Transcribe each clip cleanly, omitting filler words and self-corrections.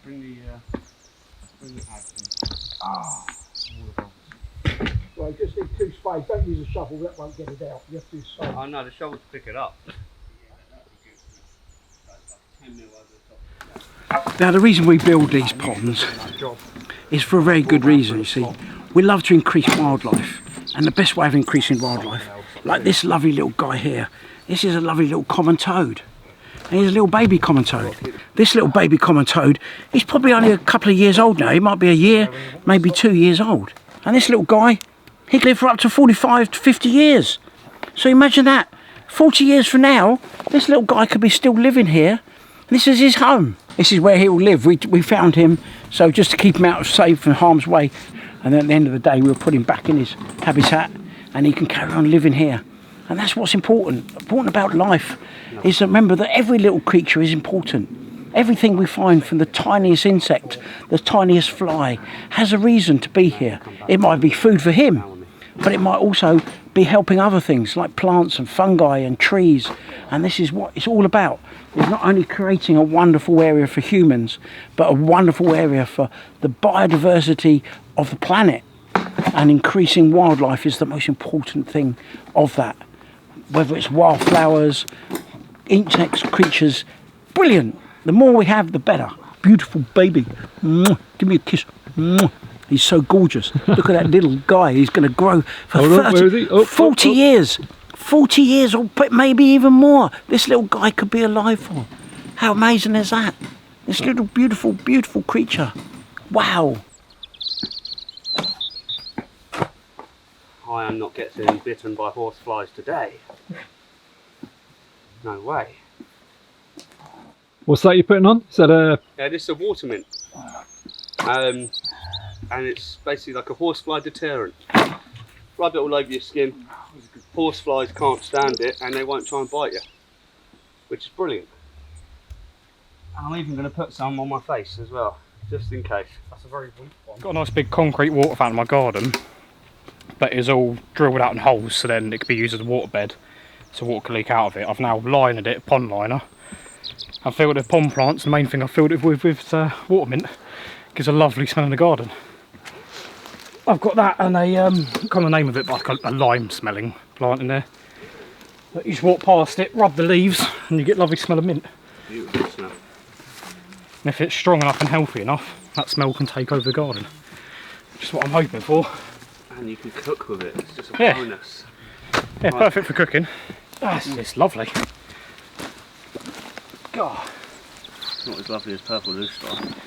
bring the axe in. Ah. Right, just need 2 spades. Don't use a shovel, that won't get it out. You have to use spades. Oh no, the shovel to pick it up. Now the reason we build these ponds is for a very good reason, you see. We love to increase wildlife, and the best way of increasing wildlife, like this lovely little guy here, this is a lovely little common toad. And he's a little baby common toad. This little baby common toad, he's probably only a couple of years old now. He might be a year, maybe 2 years old. And this little guy, he can live for up to 45 to 50 years. So imagine that, 40 years from now, this little guy could be still living here. This is his home. This is where he will live. We found him, so just to keep him out of safe and harm's way. And then at the end of the day, we'll put him back in his habitat and he can carry on living here. And that's what's important. Important about life is to remember that every little creature is important. Everything we find, from the tiniest insect, the tiniest fly, has a reason to be here. It might be food for him, but it might also be helping other things like plants and fungi and trees. And this is what it's all about. It's not only creating a wonderful area for humans, but a wonderful area for the biodiversity of the planet. And increasing wildlife is the most important thing of that. Whether it's wildflowers, insects, creatures, brilliant. The more we have, the better. Beautiful baby. Mwah. Give me a kiss. Mwah. He's so gorgeous. Look at that little guy. He's going to grow for 40 years. 40 years, or maybe even more. This little guy could be alive for. How amazing is that? This little beautiful, beautiful creature. Wow. I am not getting bitten by horseflies today. No way. What's that you're putting on? Is that a... Yeah, this is a water mint. And it's basically like a horsefly deterrent. Rub it all over your skin. Horseflies can't stand it and they won't try and bite you, which is brilliant. And I'm even going to put some on my face as well, just in case. That's a very weak one. Got a nice big concrete water fountain in my garden, but it's all drilled out in holes, so then it can be used as a waterbed, so water can leak out of it. I've now lined it, pond liner. I've filled it with pond plants. The main thing I've filled it with water mint. Gives a lovely smell in the garden. I've got that and a, can't remember the name of it, but like a lime smelling plant in there. But you just walk past it, rub the leaves, and you get lovely smell of mint. Beautiful smell. And if it's strong enough and healthy enough, that smell can take over the garden. Which is what I'm hoping for. And you can cook with it, it's just a bonus. Yeah, right. Perfect for cooking. It's lovely. God. It's not as lovely as purple loosestrife.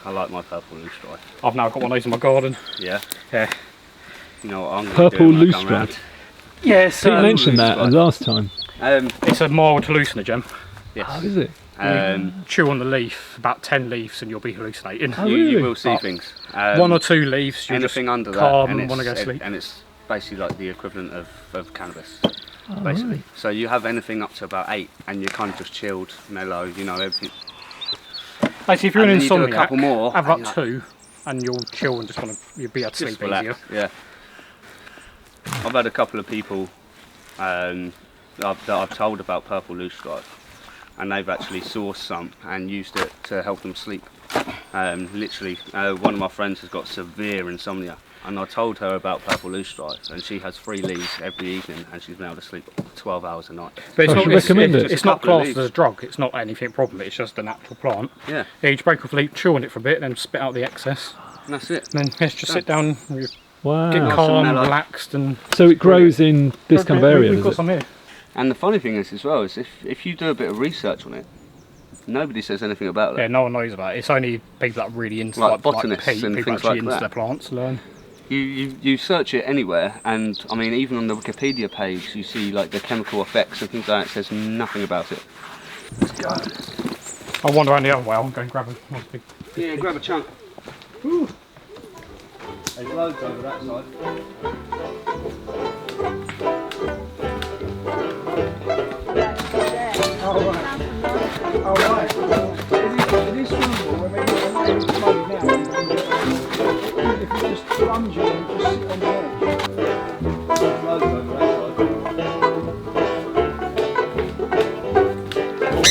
I like my purple loosestrife. I've now got one of those in my garden. Yeah? Yeah. You know what I'm purple loosestrife? Yes. You mentioned that last time. It's a mild hallucinogen. Yes. How is it? Chew on the leaf, about 10 leaves, and you'll be hallucinating. Oh, really? You will see things. 1 or 2 leaves, you'll anything just under calm that, and want to go sleep. And it's basically like the equivalent of cannabis, Oh, basically. right. So you have anything up to about 8, and you're kind of just chilled, mellow, you know, everything. Basically, if you're And an then you do a insomniac, couple more, have and about you're 2, and you'll chill and just want to, you'll be able to Just sleep relax, easier. yeah. I've had a couple of people that I've told about purple loosestrife, and they've actually sourced some and used it to help them sleep. Literally, one of my friends has got severe insomnia, and I told her about purple loosestrife, and she has 3 leaves every evening, and she's been able to sleep 12 hours a night. But it's I not, should recommend it. it's not couple of classed leaves. as a drug, it's not anything problem, it's just a natural plant. Yeah, Yeah, you just break off a leaf, chew on it for a bit, and then spit out the excess. and that's it. And then just sit down, you're Wow. getting Nice calm, and mellow. relaxed, and... So it grows in this kind of area, We've does got it? some here. And the funny thing is as well, is if you do a bit of research on it, nobody says anything about it. Yeah, no one knows about it. It's only people that are really into Like like botanists Pete, and people things actually like into that. their plants learn. You search it anywhere, and I mean even on the Wikipedia page you see like the chemical effects and things like that. It says nothing about it. Let's go. I'll wander around the other way, I'll go and grab a nice big... Yeah, grab a chunk. Whew. There's loads over that side. Oh, right. It is swimmable. I mean, I'm not even floating now. If you just plunge in and just sit on the edge. There's loads over that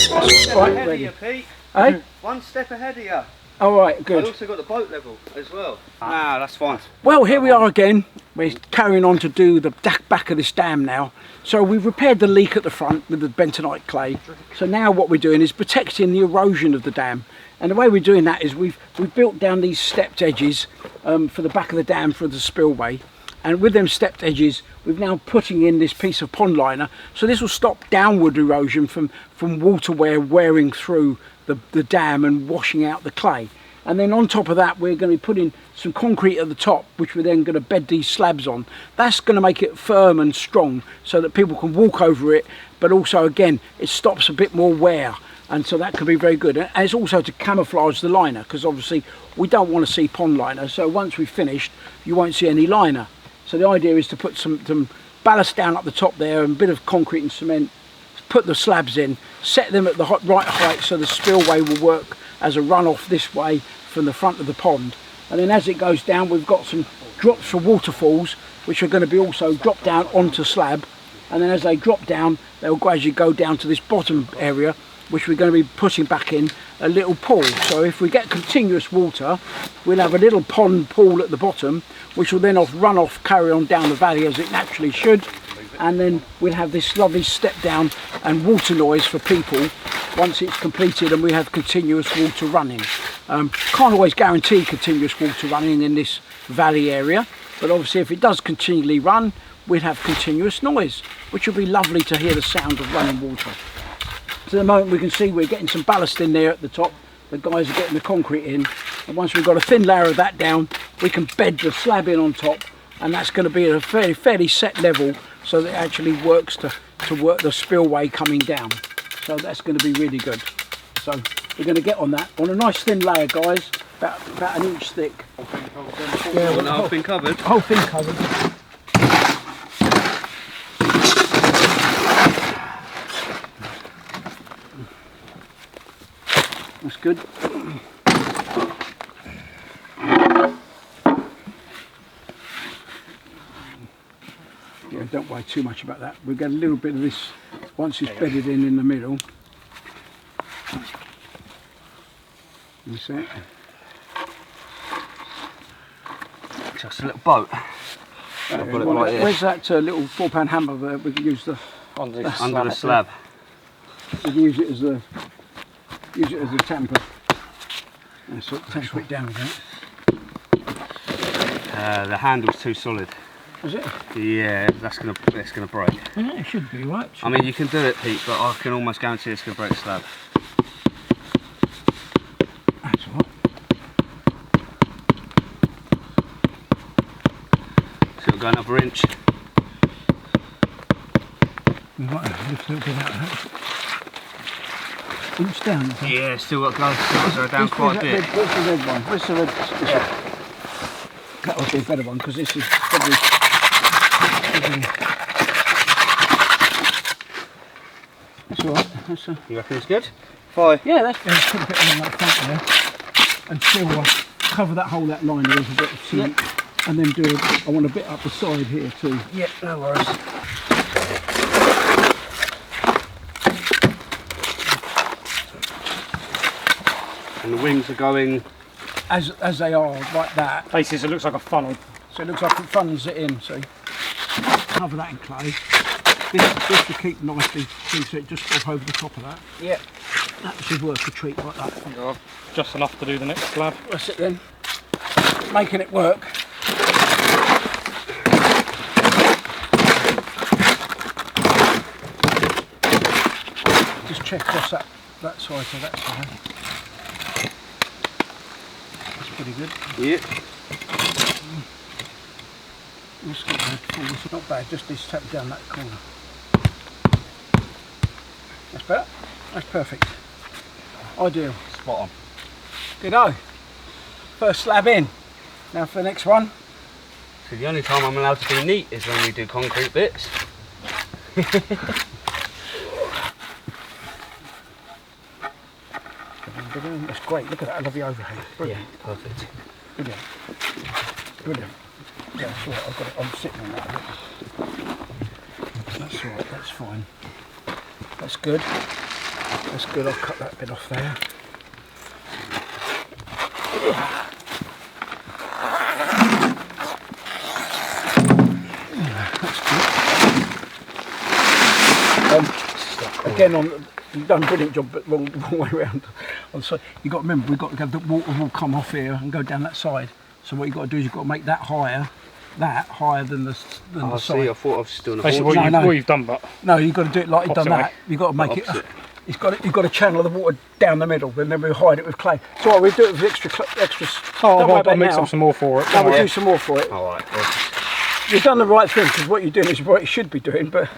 side. Right, ready. Pete. Eh? One step ahead of you. All right, I've good. also got the boat level as well. Nah, that's fine. Well, here we are again. We're carrying on to do the back of this dam now. So we've repaired the leak at the front with the bentonite clay. So now what we're doing is protecting the erosion of the dam. And the way we're doing that is we've built down these stepped edges for the back of the dam for the spillway. And with them stepped edges, we've now putting in this piece of pond liner. So this will stop downward erosion from water wearing through the dam and washing out the clay. And then on top of that, we're going to be putting some concrete at the top, which we're then going to bed these slabs on. That's going to make it firm and strong so that people can walk over it, but also again it stops a bit more wear, and so that could be very good. And it's also to camouflage the liner, because obviously we don't want to see pond liner, so once we've finished you won't see any liner. So the idea is to put some ballast down up the top there and a bit of concrete and cement, put the slabs in, set them at the right height so the spillway will work as a runoff this way from the front of the pond. And then as it goes down, we've got some drops for waterfalls which are going to be also dropped down onto slab, and then as they drop down they'll gradually go down to this bottom area, which we're going to be putting back in a little pool. So if we get continuous water, we'll have a little pond pool at the bottom, which will then run off, carry on down the valley as it naturally should, and then we'll have this lovely step down and water noise for people once it's completed and we have continuous water running. Can't always guarantee continuous water running in this valley area, but obviously if it does continually run, we'll have continuous noise, which will be lovely to hear the sound of running water. So at the moment we can see we're getting some ballast in there at the top. The guys are getting the concrete in, and once we've got a thin layer of that down, we can bed the slab in on top, and that's going to be at a fairly set level so that it actually works to work the spillway coming down. So that's going to be really good. So we're going to get on that on a nice thin layer, guys, about an inch thick. Yeah, well, the whole thing covered. Whole thing covered. That's good. Yeah, don't worry too much about that. We'll get a little bit of this once it's bedded in the middle. That's it. Just a little boat. I've got it right here. Where's that little £4 hammer there? We can use Under the slab. We can use it as a tamper. And so tamper it down again. The handle's too solid. Is it? Yeah, it's gonna break. Yeah, it should be right. I mean, you can do it, Pete, but I can almost guarantee it's gonna break the slab. That's all right. So it'll go another inch. We might have to lift a little bit out of that. Inch down. Yeah, still got to go. Still got to go down quite a bit. Where's the red one? Where's the red? That would be a better one, because this is probably. That's all right. You reckon it's good? Fine. Yeah, that's good. Put a bit on that front there, and still cover that hole, that line with a bit of cement, and then do. I want a bit up the side here too. Yeah, no worries. And the wings are going as they are, like that. Basically, so it looks like a funnel. So it looks like it funnels it in. So cover that in clay. This will keep nicely, so it just drop over the top of that. Yeah. That should work a treat like that. Just enough to do the next slab. That's it then. Making it work. Just check across that side to that side. That's pretty good. Yeah. It's not bad. Oh, it's not bad. Just needs to tap down that corner. That's better. That's perfect. Ideal. Spot on. Good-o. First slab in. Now for the next one. So the only time I'm allowed to be neat is when we do concrete bits. That's great. Look at that. I love the overhang. Brilliant. Yeah, perfect. Brilliant. Brilliant. Yeah, that's all right. I've got it. I'm sitting on that. That's all right. That's fine. That's good. That's good. I'll cut that bit off there. Again, you've done a brilliant job, but wrong way around. So you've got to remember, we've got to have the water will come off here and go down that side. So what you've got to do is you've got to make that higher than the I side. see, I thought I was still in a Basically, horse. what you've done, but No, you've got to do it like you've done Opposite that. You've got to make it. Opposite. You've got to channel the water down the middle, and then we hide it with clay. So what, we do it with extra. Don't worry about I'll mix now. up some more for it. No, we'll do some more for it. Alright, You've done the right thing, because what you're doing is what you should be doing, but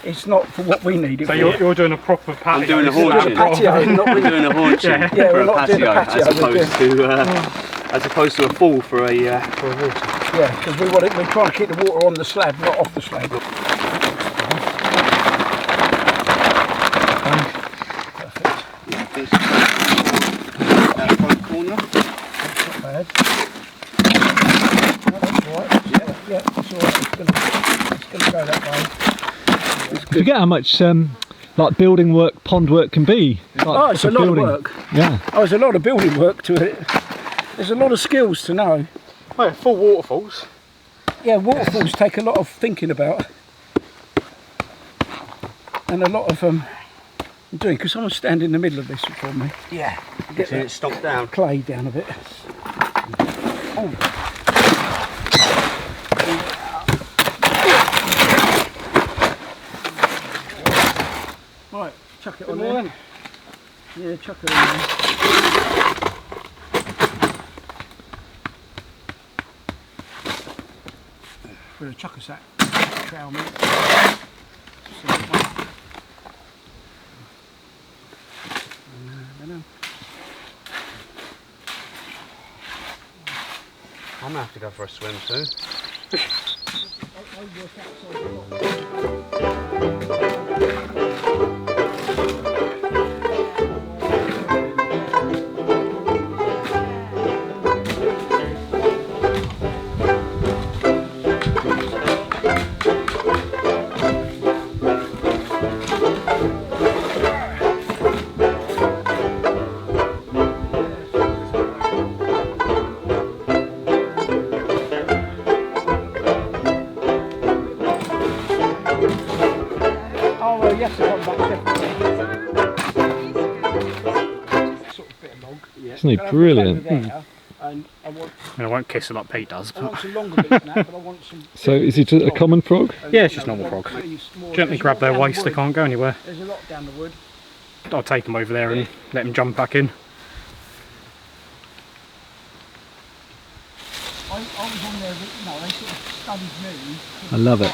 it's not for what we need it So for. you're doing a proper patio. I'm doing a We're doing a haunching. patio, not We're really. doing a haunching Yeah, for we're a not doing a patio, patio, as opposed to a fall for a water. Yeah, because we're trying to keep the water on the slab, not off the slab. That front corner. Not bad. No, that's all right. Yeah, that's all right. It's going to go that way. I forget how much like building work, pond work can be. Like, Oh, it's for a lot building. of work. Yeah. Oh, there's a lot of building work to it. There's a lot of skills to know. Oh, yeah, full waterfalls. Yeah, waterfalls take a lot of thinking about. And a lot of doing, because someone's standing in the middle of this for me. Yeah. Get So that it stopped down. clay down a bit. Oh. Right, chuck it on there. Yeah, chuck it on there. We're going to chuck us that trowel meat. I'm going to have to go for a swim soon. Oh, well, you have to come back separately. Sort of bit of log. Yeah. Isn't he Gonna have brilliant? to go there, and I want I won't kiss it like Pete does. I want some longer bits than that, but I want some. So is he just a common frog? Yeah, it's just normal frog. Gently grab their waist, they can't go anywhere. There's a lot down the wood. I'll take him over there and let him jump back in. I was on there, they sort of studied me. I love it.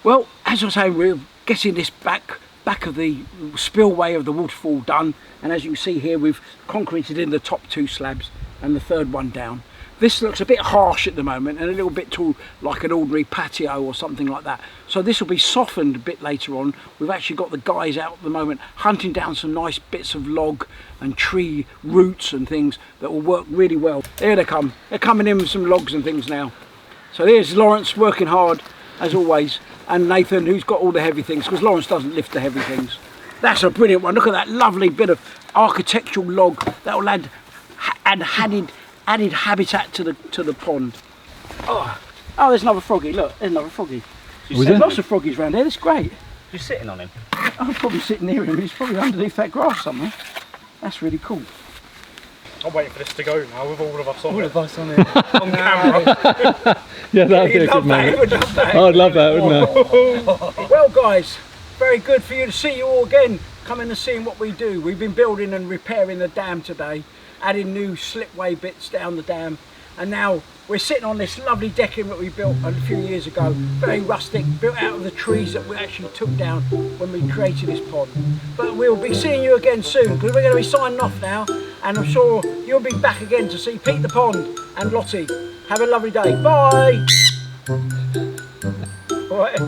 Well, as I was saying, we're getting this back of the spillway of the waterfall done, and as you can see here, we've concreted in the top two slabs and the third one down. This looks a bit harsh at the moment and a little bit too like an ordinary patio or something like that. So this will be softened a bit later on. We've actually got the guys out at the moment hunting down some nice bits of log and tree roots and things that will work really well. There they come. They're coming in with some logs and things now. So there's Lawrence working hard as always, and Nathan, who's got all the heavy things, because Lawrence doesn't lift the heavy things. That's a brilliant one. Look at that lovely bit of architectural log that will add added habitat to the pond. Oh, there's another froggy. Look, there's another froggy. There's lots of froggies around here. That's great. You're sitting on him. I'm probably sitting near him. He's probably underneath that grass somewhere. That's really cool. I'm waiting for this to go now with all of us on All it. of us on it. On camera. Yeah, that'd be a good moment. I'd love that, wouldn't I? Well, guys, very good for you to see you all again, coming and seeing what we do. We've been building and repairing the dam today, adding new slipway bits down the dam, and now we're sitting on this lovely decking that we built a few years ago, very rustic, built out of the trees that we actually took down when we created this pond. But we'll be seeing you again soon, because we're going to be signing off now, and I'm sure you'll be back again to see Pete the Pond and Lottie. Have a lovely day. Bye! All right.